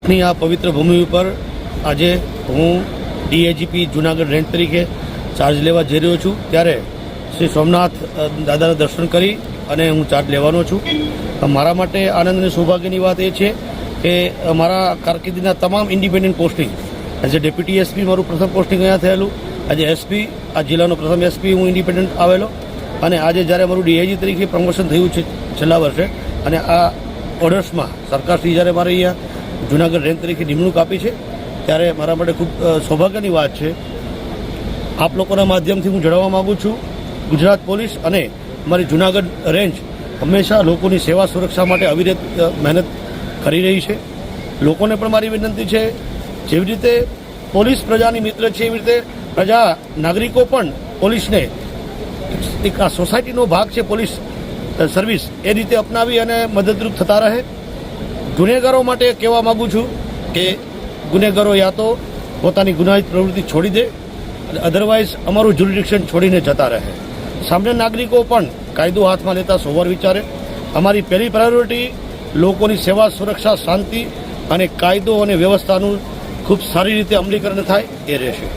ની આ પવિત્ર ભૂમિ ઉપર આજે હું ડીએજીપી જૂનાગઢ રેન્જ તરીકે ચાર્જ લેવા જઈ રહ્યો છું। ત્યારે શ્રી સોમનાથ દાદાના દર્શન કરી અને હું ચાર્જ લેવાનો છું। મારા માટે આનંદ અને સૌભાગ્યની વાત એ છે કે મારા કારકિર્દીના તમામ independent posting as a deputy SP મારું પ્રથમ પોસ્ટિંગ અહીંયા થયેલું, આજે એસપી આ જિલ્લાનો પ્રથમ એસપી હું ઇન્ડિપેન્ડન્ટ આવેલો, અને આજે જ્યારે મારું ડીઆઈજી તરીકે પ્રમોશન થયું છે છેલ્લા વર્ષે, અને આ ઓર્ડર્સમાં સરકારશ્રી જ્યારે મારે અહીંયા જૂનાગઢ રેન્જ તરીકે નિમણૂક આપી છે, ત્યારે મારા માટે ખૂબ સૌભાગ્યની વાત છે। આપ લોકોના માધ્યમથી હું જણાવવા માગું છું, ગુજરાત પોલીસ અને અમારી જૂનાગઢ રેન્જ હંમેશા લોકોની સેવા સુરક્ષા માટે અવિરત મહેનત કરી રહી છે। લોકોને પણ મારી વિનંતી છે, જેવી રીતે પોલીસ પ્રજાની મિત્ર છે એવી રીતે પ્રજા નાગરિકો પણ પોલીસને એક આ સોસાયટીનો ભાગ છે પોલીસ સર્વિસ, એ રીતે અપનાવી અને મદદરૂપ થતા રહે। ગુનેગારો માટે કહેવા માગું છું કે ગુનેગારો યા તો પોતાની ગુનાહિત પ્રવૃત્તિ છોડી દે, અધરવાઇઝ અમારું જ્યુરિડિક્શન છોડીને જતા રહે। સામાન્ય નાગરિકો પણ કાયદો હાથમાં લેતા સોવાર વિચારે। અમારી પહેલી પ્રાયોરિટી લોકોની સેવા, સુરક્ષા, શાંતિ અને કાયદો અને વ્યવસ્થાનું ખૂબ સારી રીતે અમલીકરણ થાય એ રહેશે।